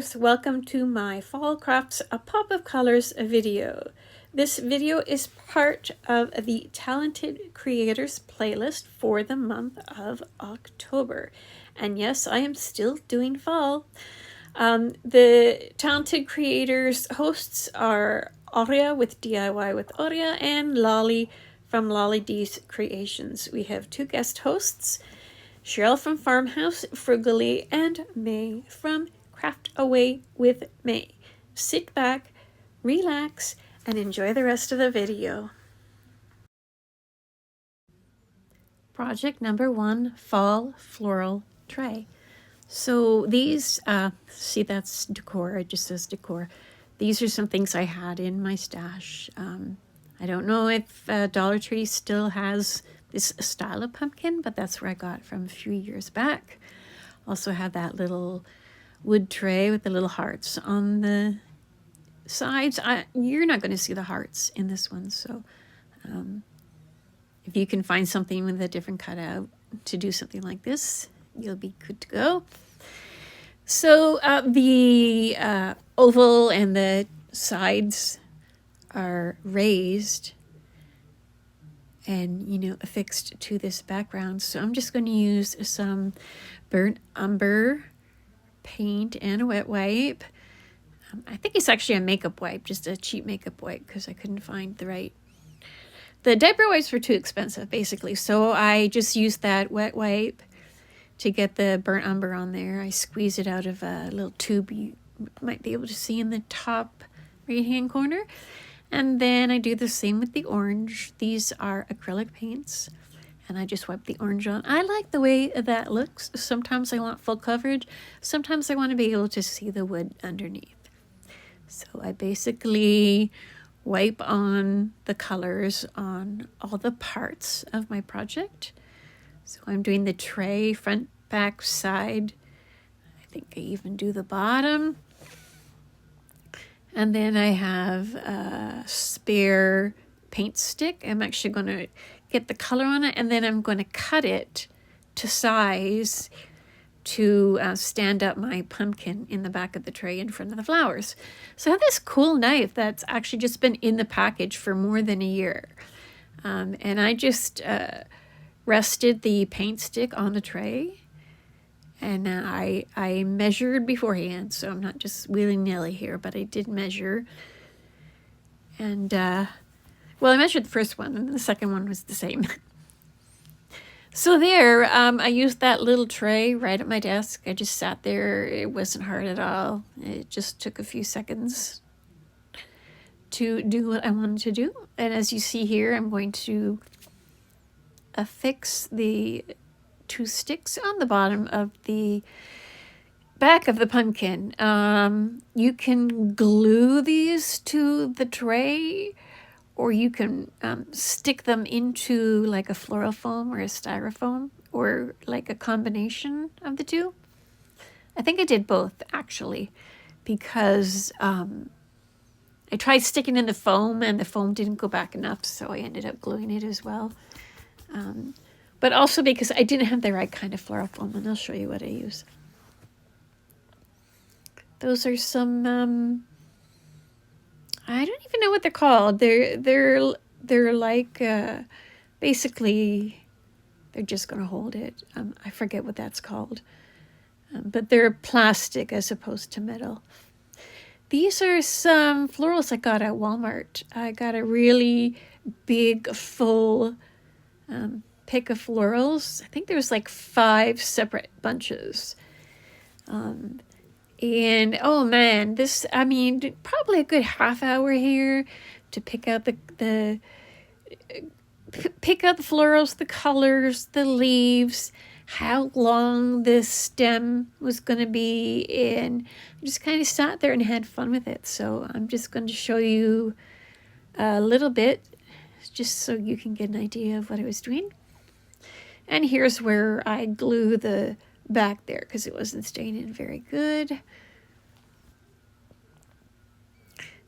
Colors, welcome to my Fall Crafts A Pop of Colors video. This video is part of the Talented Creators playlist for the month of October. And yes, I am still doing fall. The Talented Creators hosts are Aurea with DIY with Aurea and Lolli from Lolli D's Creations. We have two guest hosts, Cheryl from Farmhouse Frugally and May from Craft Away with May. Sit back, relax, and enjoy the rest of the video. Project number 1, Fall Floral Tray. So these, see that's decor, it just says decor. These are some things I had in my stash. I don't know if Dollar Tree still has this style of pumpkin, but that's where I got from a few years back. Also have that little wood tray with the little hearts on the sides. You're not going to see the hearts in this one, so if you can find something with a different cutout to do something like this, you'll be good to go. So the oval and the sides are raised and, you know, affixed to this background. So I'm just going to use some burnt umber paint and a wet wipe. I think it's actually a makeup wipe, just a cheap makeup wipe, because I couldn't find the diaper wipes were too expensive, basically. So I just used that wet wipe to get the burnt umber on there. I squeeze it out of a little tube you might be able to see in the top right-hand corner. And then I do the same with the orange. These are acrylic paints, and I just wipe the orange on. I like the way that looks. Sometimes I want full coverage. Sometimes I want to be able to see the wood underneath. So I basically wipe on the colors on all the parts of my project. So I'm doing the tray, front, back, side. I think I even do the bottom. And then I have a spare paint stick. I'm actually going to get the color on it, and then I'm going to cut it to size to stand up my pumpkin in the back of the tray in front of the flowers. So I have this cool knife that's actually just been in the package for more than a year. And I just rested the paint stick on the tray, and I measured beforehand, so I'm not just willy-nilly here, but I did measure. And, well, I measured the first one, and the second one was the same. So there, I used that little tray right at my desk. I just sat there. It wasn't hard at all. It just took a few seconds to do what I wanted to do. And as you see here, I'm going to affix the 2 sticks on the bottom of the back of the pumpkin. You can glue these to the tray, or you can stick them into like a floral foam or a styrofoam, or like a combination of the two. I think I did both, actually, because I tried sticking in the foam and the foam didn't go back enough, so I ended up gluing it as well. But also because I didn't have the right kind of floral foam, and I'll show you what I use. Those are some, I don't even know what they're called. They're like, basically, they're just going to hold it. I forget what that's called. But they're plastic as opposed to metal. These are some florals I got at Walmart. I got a really big, full pick of florals. I think there was like 5 separate bunches. And oh man, this, I mean, probably a good half hour here to pick out the florals, the colors, the leaves, how long this stem was going to be, and I just kind of sat there and had fun with it. So I'm just going to show you a little bit just so you can get an idea of what I was doing. And here's where I glue the back there because it wasn't staying in very good.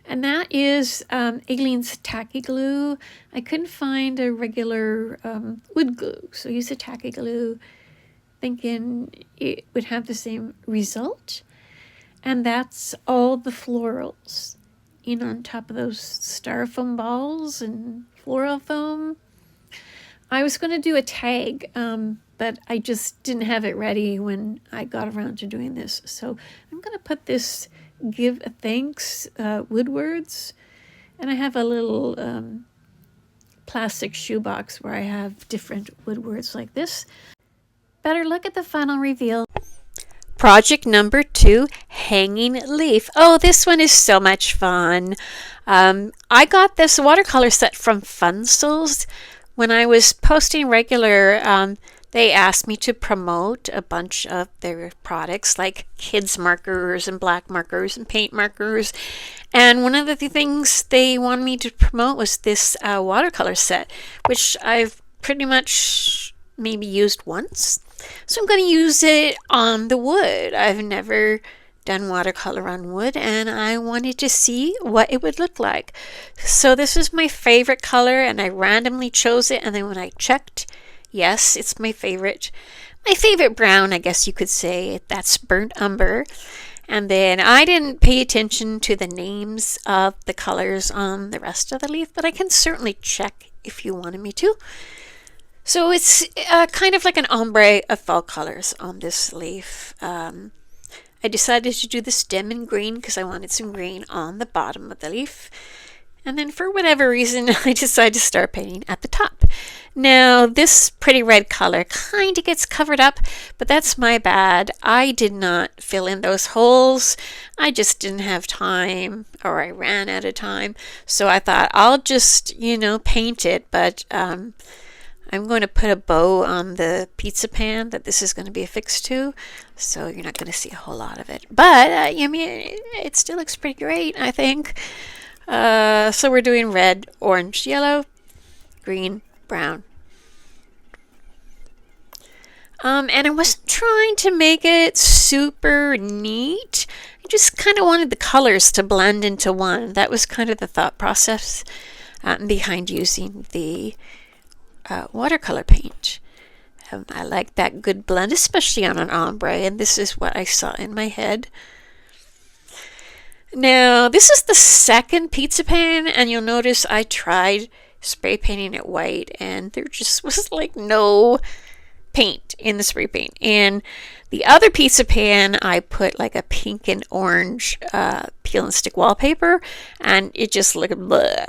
And that is Aileen's tacky glue. I couldn't find a regular wood glue, so I used a tacky glue, thinking it would have the same result. And that's all the florals in on top of those styrofoam balls and floral foam. I was going to do a tag, but I just didn't have it ready when I got around to doing this. So I'm going to put this give a thanks woodwords, and I have a little plastic shoebox where I have different woodwords like this. Better look at the final reveal. Project number 2, hanging leaf. Oh, this one is so much fun. I got this watercolor set from Funstals. When I was posting regular, they asked me to promote a bunch of their products like kids markers and black markers and paint markers. And one of the things they wanted me to promote was this watercolor set, which I've pretty much maybe used once. So I'm going to use it on the wood. I've never done watercolor on wood, and I wanted to see what it would look like. So this is my favorite color, and I randomly chose it, and then when I checked, yes, it's my favorite brown, I guess you could say. That's burnt umber. And then I didn't pay attention to the names of the colors on the rest of the leaf, but I can certainly check if you wanted me to. So it's kind of like an ombre of fall colors on this leaf. I decided to do the stem in green because I wanted some green on the bottom of the leaf. And then for whatever reason, I decided to start painting at the top. Now, this pretty red color kind of gets covered up, but that's my bad. I did not fill in those holes. I just didn't have time, or I ran out of time. So I thought I'll just, paint it, but I'm going to put a bow on the pizza pan that this is going to be affixed to, so you're not going to see a whole lot of it. But, it still looks pretty great, I think. So we're doing red, orange, yellow, green, brown. And I wasn't trying to make it super neat. I just kind of wanted the colors to blend into one. That was kind of the thought process behind using the watercolor paint. I like that good blend, especially on an ombre, and this is what I saw in my head. Now, this is the second pizza pan, and you'll notice I tried spray painting it white, and there just was like no paint in the spray paint. And the other pizza pan, I put like a pink and orange peel and stick wallpaper, and it just looked bleh.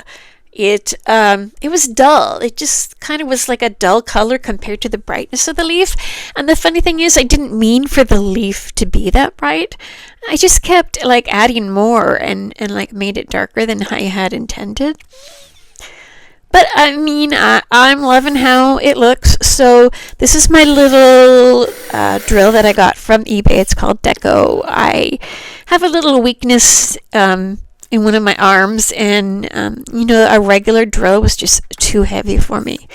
It was dull. It just kind of was like a dull color compared to the brightness of the leaf. And the funny thing is, I didn't mean for the leaf to be that bright. I just kept like adding more and like made it darker than I had intended. But I'm loving how it looks. So this is my little drill that I got from eBay. It's called Deco. I have a little weakness in one of my arms, and a regular drill was just too heavy for me.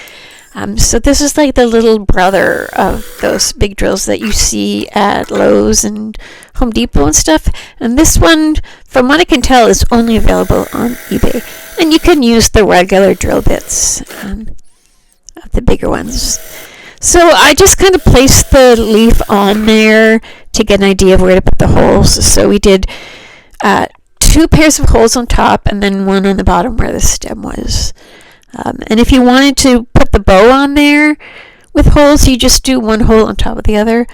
So this is like the little brother of those big drills that you see at Lowe's and Home Depot and stuff. And this one, from what I can tell, is only available on eBay. And you can use the regular drill bits of the bigger ones. So I just kind of placed the leaf on there to get an idea of where to put the holes. So we did 2 pairs of holes on top and then one on the bottom where the stem was. And if you wanted to put the bow on there with holes, you just do one hole on top of the other.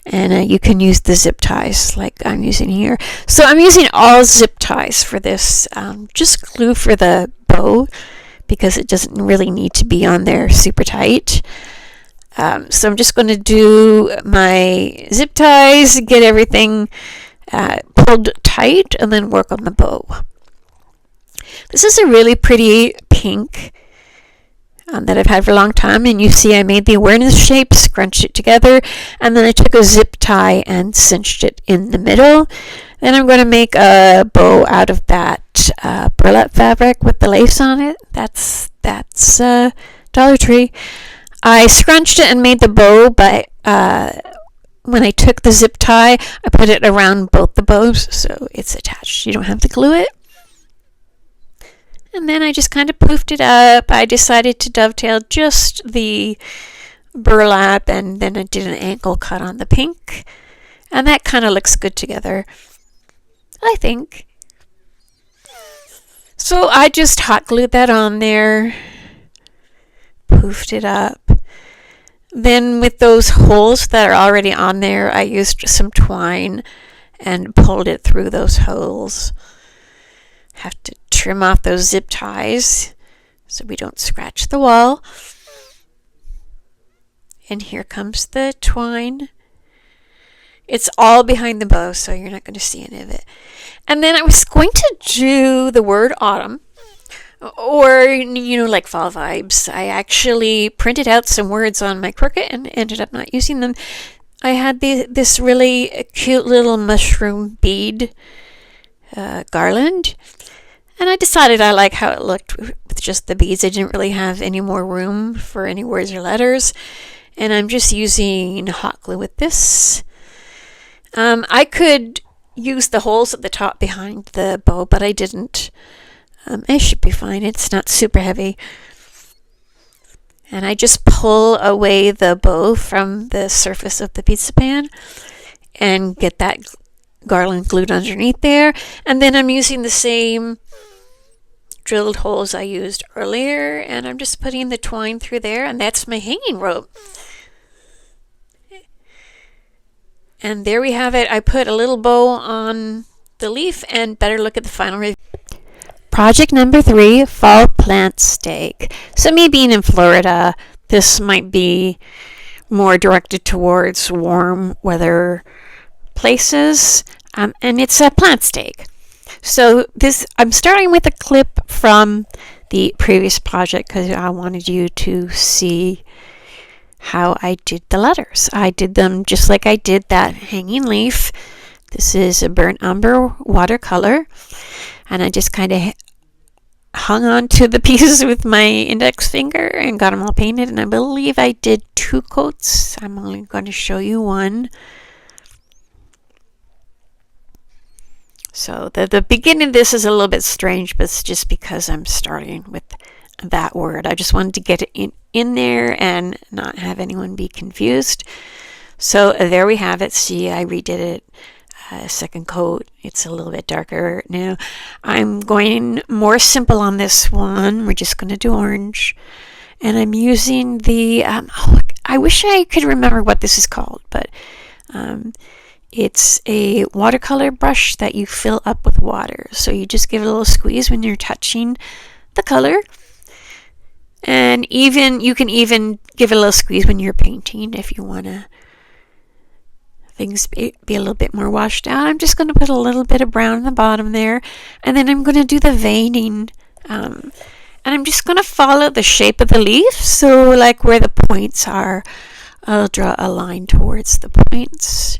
And you can use the zip ties like I'm using here. So I'm using all zip ties for this. Just glue for the bow because it doesn't really need to be on there super tight. So I'm just going to do my zip ties, get everything pulled tight, and then work on the bow. This is a really pretty pink that I've had for a long time, and you see I made the awareness shape, scrunched it together, and then I took a zip tie and cinched it in the middle. Then I'm going to make a bow out of that burlap fabric with the lace on it. That's Dollar Tree. I scrunched it and made the bow, but when I took the zip tie, I put it around both the bows, so it's attached. You don't have to glue it. And then I just kind of poofed it up. I decided to dovetail just the burlap, and then I did an ankle cut on the pink. And that kind of looks good together. I think. So I just hot glued that on there, poofed it up. Then with those holes that are already on there, I used some twine and pulled it through those holes. Have to trim off those zip ties so we don't scratch the wall. And here comes the twine. It's all behind the bow, so you're not going to see any of it. And then I was going to do the word autumn, or, like fall vibes. I actually printed out some words on my Cricut and ended up not using them. I had this really cute little mushroom bead garland, and I decided I like how it looked with just the beads. I didn't really have any more room for any words or letters, and I'm just using hot glue with this. I could use the holes at the top behind the bow, but I didn't. It should be fine. It's not super heavy. And I just pull away the bow from the surface of the pizza pan and get that garland glued underneath there. And then I'm using the same drilled holes I used earlier, and I'm just putting the twine through there, and that's my hanging rope. And there we have it. I put a little bow on the leaf, and better look at the final review. Project number 3, fall plant stake. So me being in Florida, this might be more directed towards warm weather places, and it's a plant stake. So I'm starting with a clip from the previous project because I wanted you to see how I did the letters. I did them just like I did that hanging leaf. This is a burnt umber watercolor, and I just kind of hung on to the pieces with my index finger and got them all painted, and I believe I did 2 coats. I'm only going to show you one. So the beginning of this is a little bit strange, but it's just because I'm starting with that word. I just wanted to get it in there and not have anyone be confused. So there we have it. See, I redid it. Second coat. It's a little bit darker now. I'm going more simple on this one. We're just going to do orange. And I'm using the, I wish I could remember what this is called, but it's a watercolor brush that you fill up with water. So you just give it a little squeeze when you're touching the color. And you can even give it a little squeeze when you're painting if you want to things be a little bit more washed out. I'm just going to put a little bit of brown in the bottom there, and then I'm going to do the veining, and I'm just going to follow the shape of the leaf. So like where the points are, I'll draw a line towards the points,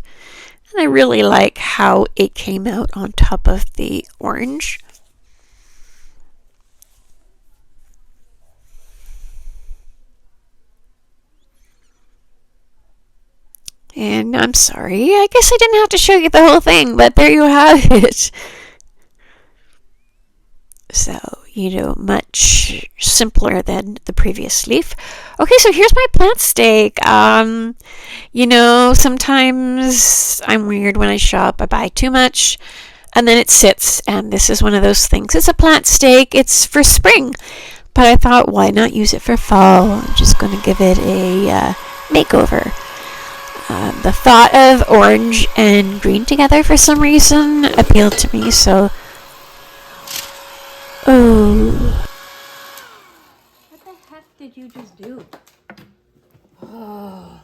and I really like how it came out on top of the orange. And I'm sorry, I guess I didn't have to show you the whole thing, but there you have it. So, much simpler than the previous leaf. Okay, so here's my plant stake. Sometimes I'm weird when I shop. I buy too much, and then it sits, and this is one of those things. It's a plant stake. It's for spring, but I thought, why not use it for fall? I'm just going to give it a makeover. The thought of orange and green together for some reason appealed to me, so... Oh. What the heck did you just do? Oh.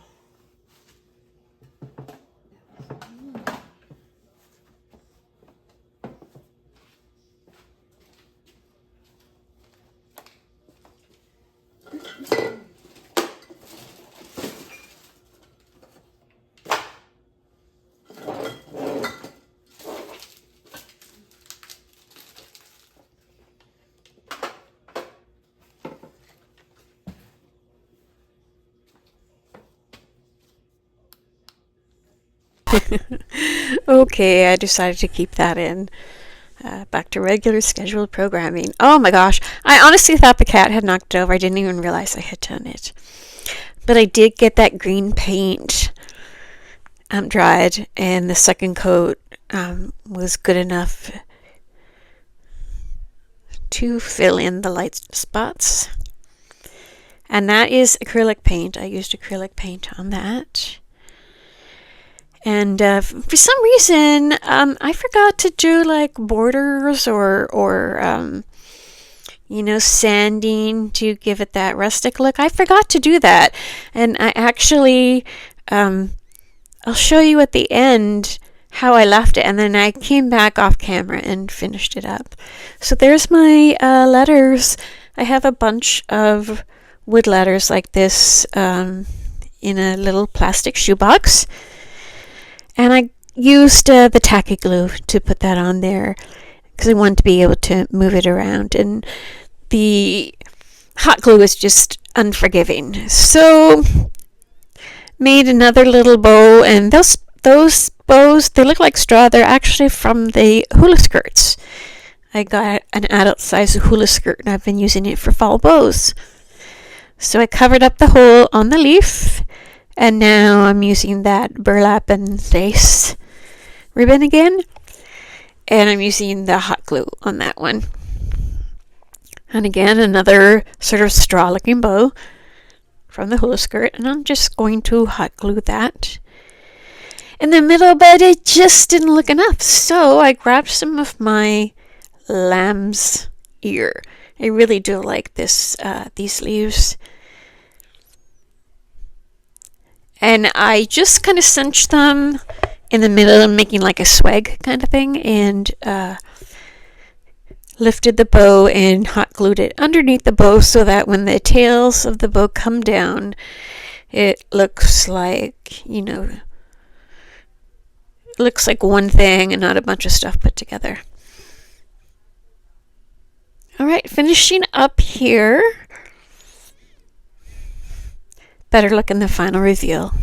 Okay, I decided to keep that in. Back to regular scheduled programming. Oh my gosh, I honestly thought the cat had knocked it over. I didn't even realize I had done it. But I did get that green paint dried, and the second coat was good enough to fill in the light spots. And that is acrylic paint. I used acrylic paint on that. And for some reason, I forgot to do like borders or sanding to give it that rustic look. I forgot to do that. And I actually, I'll show you at the end how I left it. And then I came back off camera and finished it up. So there's my letters. I have a bunch of wood letters like this in a little plastic shoebox. And I used the tacky glue to put that on there because I wanted to be able to move it around. And the hot glue is just unforgiving. So made another little bow, and those bows, they look like straw. They're actually from the hula skirts. I got an adult size hula skirt and I've been using it for fall bows. So I covered up the hole on the leaf. And now I'm using that burlap and lace ribbon again. And I'm using the hot glue on that one. And again, another sort of straw-looking bow from the hula skirt. And I'm just going to hot glue that in the middle, but it just didn't look enough. So I grabbed some of my lamb's ear. I really do like these leaves. And I just kind of cinched them in the middle and making like a swag kind of thing, and lifted the bow and hot glued it underneath the bow so that when the tails of the bow come down, it looks like, it looks like one thing and not a bunch of stuff put together. All right, finishing up here. Better look in the final reveal.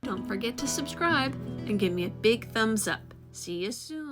Don't forget to subscribe and give me a big thumbs up. See you soon.